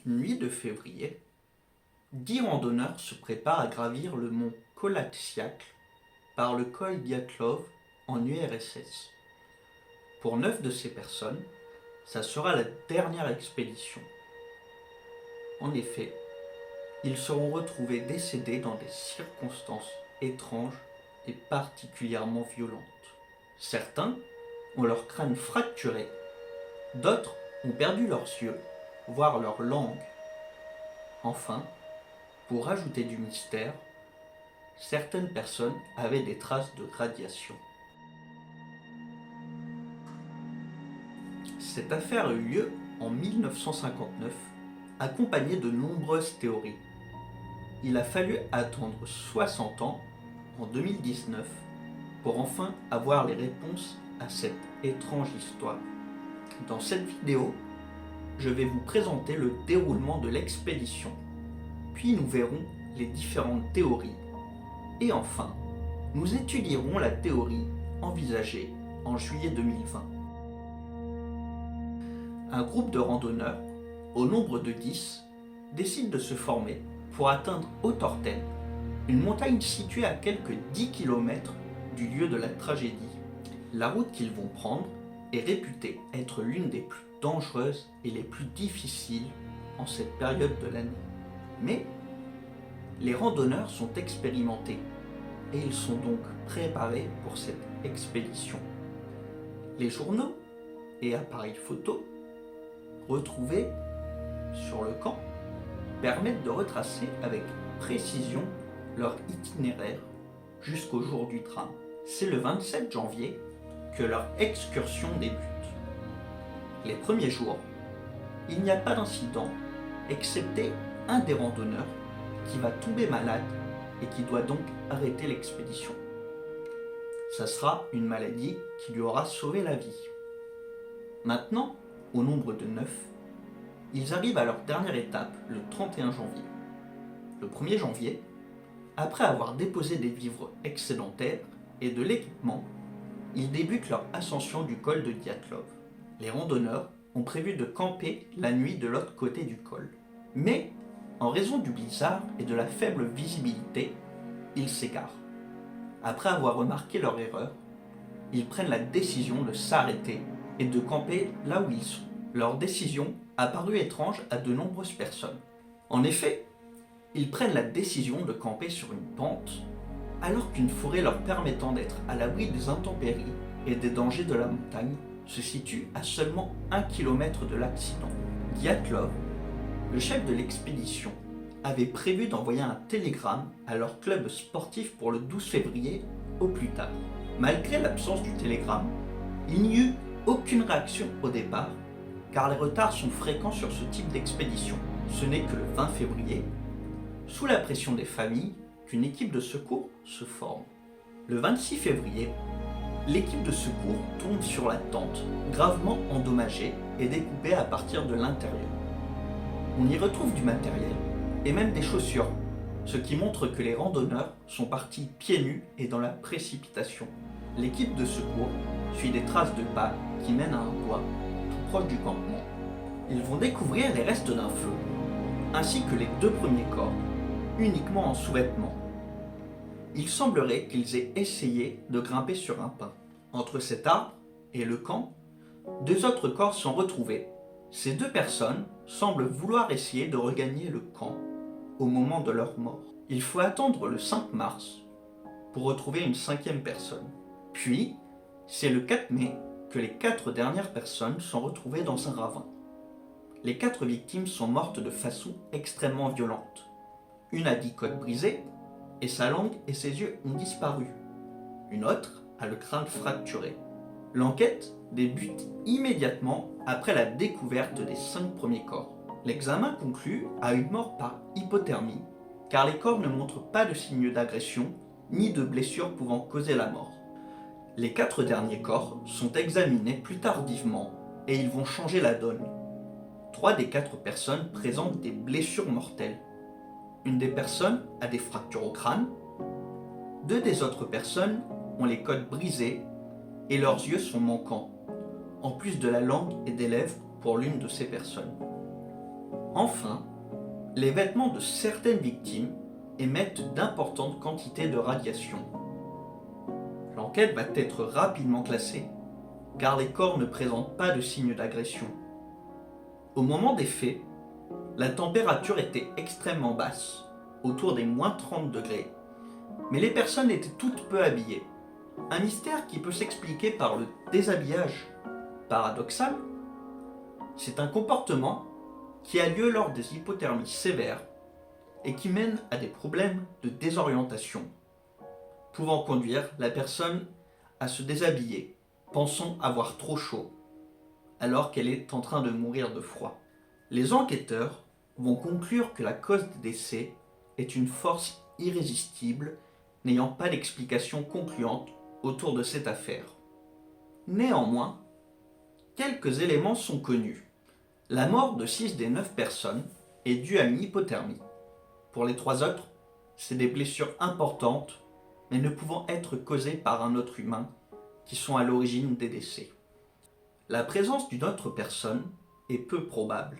Une nuit de février, 10 randonneurs se préparent à gravir le mont Kolatsiakl par le col Dyatlov en URSS. Pour 9 de ces personnes, ça sera la dernière expédition. En effet, ils seront retrouvés décédés dans des circonstances étranges et particulièrement violentes. Certains ont leur crâne fracturé, d'autres ont perdu leurs yeux, voire leur langue. Enfin, pour ajouter du mystère, certaines personnes avaient des traces de radiation. Cette affaire a eu lieu en 1959, accompagnée de nombreuses théories. Il a fallu attendre 60 ans, en 2019, pour enfin avoir les réponses à cette étrange histoire. Dans cette vidéo, je vais vous présenter le déroulement de l'expédition, puis nous verrons les différentes théories, et enfin, nous étudierons la théorie envisagée en juillet 2020. Un groupe de randonneurs, au nombre de 10, décide de se former pour atteindre Hautorten, une montagne située à quelques 10 km du lieu de la tragédie. La route qu'ils vont prendre est réputée être l'une des plus dangereuses et les plus difficiles en cette période de l'année. Mais les randonneurs sont expérimentés et ils sont donc préparés pour cette expédition. Les journaux et appareils photo retrouvés sur le camp permettent de retracer avec précision leur itinéraire jusqu'au jour du drame. C'est le 27 janvier que leur excursion débute. Les premiers jours, il n'y a pas d'incident, excepté un des randonneurs qui va tomber malade et qui doit donc arrêter l'expédition. Ça sera une maladie qui lui aura sauvé la vie. Maintenant, au nombre de 9, ils arrivent à leur dernière étape le 31 janvier. Le 1er janvier, après avoir déposé des vivres excédentaires et de l'équipement, ils débutent leur ascension du col de Dyatlov. Les randonneurs ont prévu de camper la nuit de l'autre côté du col. Mais, en raison du blizzard et de la faible visibilité, ils s'égarent. Après avoir remarqué leur erreur, ils prennent la décision de s'arrêter et de camper là où ils sont. Leur décision a paru étrange à de nombreuses personnes. En effet, ils prennent la décision de camper sur une pente alors qu'une forêt leur permettant d'être à l'abri des intempéries et des dangers de la montagne se situe à seulement 1 km de l'accident. Dyatlov, le chef de l'expédition, avait prévu d'envoyer un télégramme à leur club sportif pour le 12 février au plus tard. Malgré l'absence du télégramme, il n'y eut aucune réaction au départ, car les retards sont fréquents sur ce type d'expédition. Ce n'est que le 20 février, sous la pression des familles, qu'une équipe de secours se forme. Le 26 février, l'équipe de secours tombe sur la tente, gravement endommagée et découpée à partir de l'intérieur. On y retrouve du matériel et même des chaussures, ce qui montre que les randonneurs sont partis pieds nus et dans la précipitation. L'équipe de secours suit des traces de pas qui mènent à un bois tout proche du campement. Ils vont découvrir les restes d'un feu, ainsi que les 2 premiers corps, uniquement en sous-vêtements. Il semblerait qu'ils aient essayé de grimper sur un pin. Entre cet arbre et le camp, 2 autres corps sont retrouvés. Ces 2 personnes semblent vouloir essayer de regagner le camp au moment de leur mort. Il faut attendre le 5 mars pour retrouver une 5e personne. Puis, c'est le 4 mai que les 4 dernières personnes sont retrouvées dans un ravin. Les 4 victimes sont mortes de façon extrêmement violente. Une a 10 côtes brisées, et sa langue et ses yeux ont disparu. Une autre a le crâne fracturé. L'enquête débute immédiatement après la découverte des 5 premiers corps. L'examen conclut à une mort par hypothermie, car les corps ne montrent pas de signes d'agression ni de blessures pouvant causer la mort. Les 4 derniers corps sont examinés plus tardivement et ils vont changer la donne. 3 des 4 personnes présentent des blessures mortelles. Une des personnes a des fractures au crâne, 2 des autres personnes ont les côtes brisées et leurs yeux sont manquants, en plus de la langue et des lèvres pour l'une de ces personnes. Enfin, les vêtements de certaines victimes émettent d'importantes quantités de radiation. L'enquête va être rapidement classée car les corps ne présentent pas de signes d'agression. Au moment des faits, la température était extrêmement basse, autour des moins 30 degrés, mais les personnes étaient toutes peu habillées. Un mystère qui peut s'expliquer par le déshabillage. Paradoxal, c'est un comportement qui a lieu lors des hypothermies sévères et qui mène à des problèmes de désorientation, pouvant conduire la personne à se déshabiller, pensant avoir trop chaud, alors qu'elle est en train de mourir de froid. Les enquêteurs vont conclure que la cause des décès est une force irrésistible, n'ayant pas d'explication concluante autour de cette affaire. Néanmoins, quelques éléments sont connus. La mort de 6 des 9 personnes est due à une hypothermie. Pour les 3 autres, c'est des blessures importantes, mais ne pouvant être causées par un autre humain, qui sont à l'origine des décès. La présence d'une autre personne est peu probable,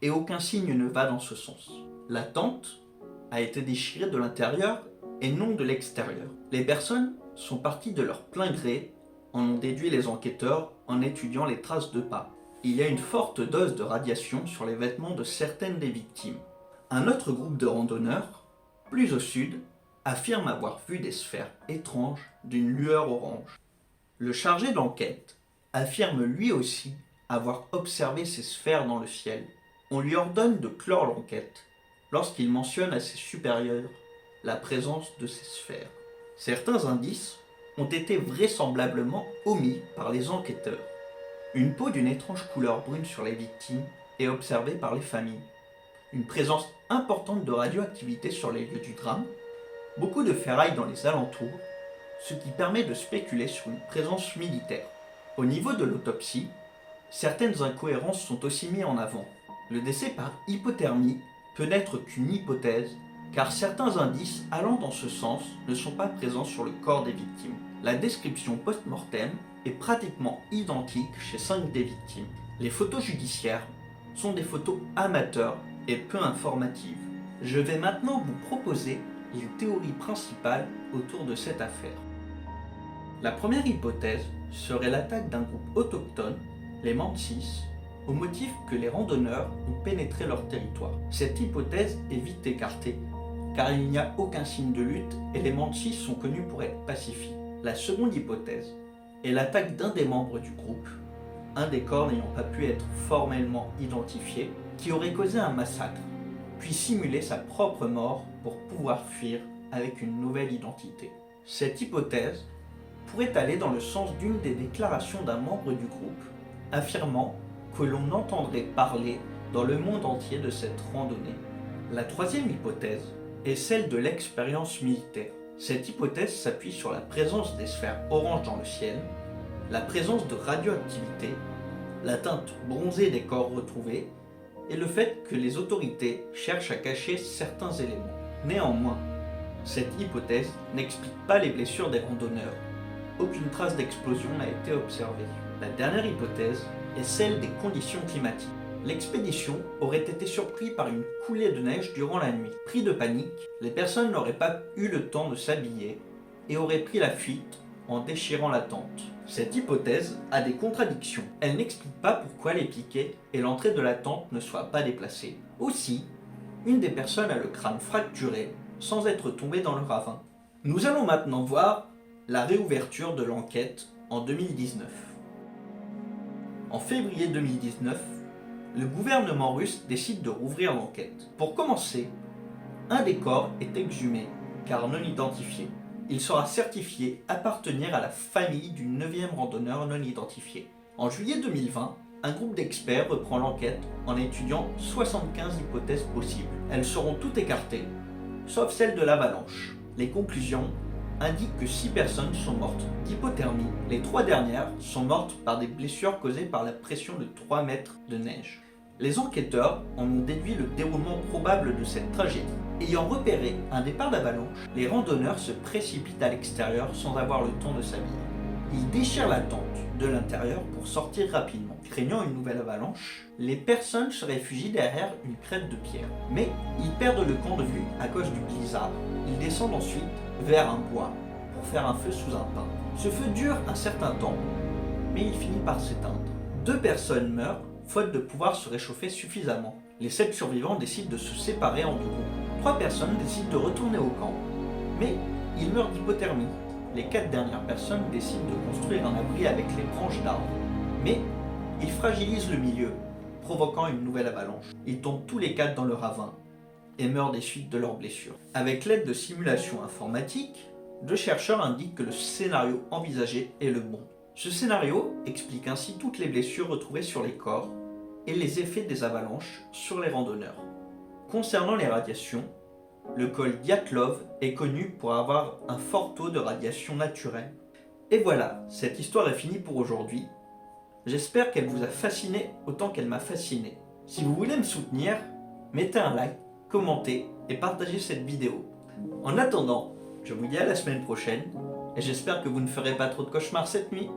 et aucun signe ne va dans ce sens. La tente a été déchirée de l'intérieur et non de l'extérieur. Les personnes sont parties de leur plein gré, en ont déduit les enquêteurs en étudiant les traces de pas. Il y a une forte dose de radiation sur les vêtements de certaines des victimes. Un autre groupe de randonneurs, plus au sud, affirme avoir vu des sphères étranges d'une lueur orange. Le chargé d'enquête affirme lui aussi avoir observé ces sphères dans le ciel. On lui ordonne de clore l'enquête lorsqu'il mentionne à ses supérieurs la présence de ces sphères. Certains indices ont été vraisemblablement omis par les enquêteurs. Une peau d'une étrange couleur brune sur les victimes est observée par les familles. Une présence importante de radioactivité sur les lieux du drame, beaucoup de ferraille dans les alentours, ce qui permet de spéculer sur une présence militaire. Au niveau de l'autopsie, certaines incohérences sont aussi mises en avant. Le décès par hypothermie peut n'être qu'une hypothèse, car certains indices allant dans ce sens ne sont pas présents sur le corps des victimes. La description post-mortem est pratiquement identique chez 5 des victimes. Les photos judiciaires sont des photos amateurs et peu informatives. Je vais maintenant vous proposer les théories principales autour de cette affaire. La première hypothèse serait l'attaque d'un groupe autochtone, les Mansis, au motif que les randonneurs ont pénétré leur territoire. Cette hypothèse est vite écartée, car il n'y a aucun signe de lutte et les Mansis sont connus pour être pacifiques. La seconde hypothèse est l'attaque d'un des membres du groupe, un des corps n'ayant pas pu être formellement identifié, qui aurait causé un massacre, puis simulé sa propre mort pour pouvoir fuir avec une nouvelle identité. Cette hypothèse pourrait aller dans le sens d'une des déclarations d'un membre du groupe, affirmant que l'on entendrait parler dans le monde entier de cette randonnée. La troisième hypothèse est celle de l'expérience militaire. Cette hypothèse s'appuie sur la présence des sphères oranges dans le ciel, la présence de radioactivité, la teinte bronzée des corps retrouvés et le fait que les autorités cherchent à cacher certains éléments. Néanmoins, cette hypothèse n'explique pas les blessures des randonneurs. Aucune trace d'explosion n'a été observée. La dernière hypothèse est celle des conditions climatiques. L'expédition aurait été surprise par une coulée de neige durant la nuit. Pris de panique, les personnes n'auraient pas eu le temps de s'habiller et auraient pris la fuite en déchirant la tente. Cette hypothèse a des contradictions. Elle n'explique pas pourquoi les piquets et l'entrée de la tente ne soient pas déplacés. Aussi, une des personnes a le crâne fracturé sans être tombée dans le ravin. Nous allons maintenant voir la réouverture de l'enquête en 2019. En février 2019, le gouvernement russe décide de rouvrir l'enquête. Pour commencer, un des corps est exhumé, car non identifié. Il sera certifié appartenir à la famille du 9e randonneur non identifié. En juillet 2020, un groupe d'experts reprend l'enquête en étudiant 75 hypothèses possibles. Elles seront toutes écartées, sauf celle de l'avalanche. Les conclusions indiquent que 6 personnes sont mortes d'hypothermie. Les 3 dernières sont mortes par des blessures causées par la pression de 3 mètres de neige. Les enquêteurs en ont déduit le déroulement probable de cette tragédie. Ayant repéré un départ d'avalanche, les randonneurs se précipitent à l'extérieur sans avoir le temps de s'habiller. Ils déchirent la tente de l'intérieur pour sortir rapidement. Craignant une nouvelle avalanche, les personnes se réfugient derrière une crête de pierre. Mais ils perdent le camp de vue à cause du blizzard. Ils descendent ensuite vers un bois pour faire un feu sous un pin. Ce feu dure un certain temps, mais il finit par s'éteindre. 2 personnes meurent faute de pouvoir se réchauffer suffisamment. Les 7 survivants décident de se séparer en 2 groupes. 3 personnes décident de retourner au camp, mais ils meurent d'hypothermie. Les 4 dernières personnes décident de construire un abri avec les branches d'arbres, mais ils fragilisent le milieu, provoquant une nouvelle avalanche. Ils tombent tous les 4 dans le ravin et meurent des suites de leurs blessures. Avec l'aide de simulations informatiques, 2 chercheurs indiquent que le scénario envisagé est le bon. Ce scénario explique ainsi toutes les blessures retrouvées sur les corps et les effets des avalanches sur les randonneurs. Concernant les radiations, le col Dyatlov est connu pour avoir un fort taux de radiation naturelle. Et voilà, cette histoire est finie pour aujourd'hui. J'espère qu'elle vous a fasciné autant qu'elle m'a fasciné. Si vous voulez me soutenir, mettez un like, commentez et partagez cette vidéo. En attendant, je vous dis à la semaine prochaine et j'espère que vous ne ferez pas trop de cauchemars cette nuit.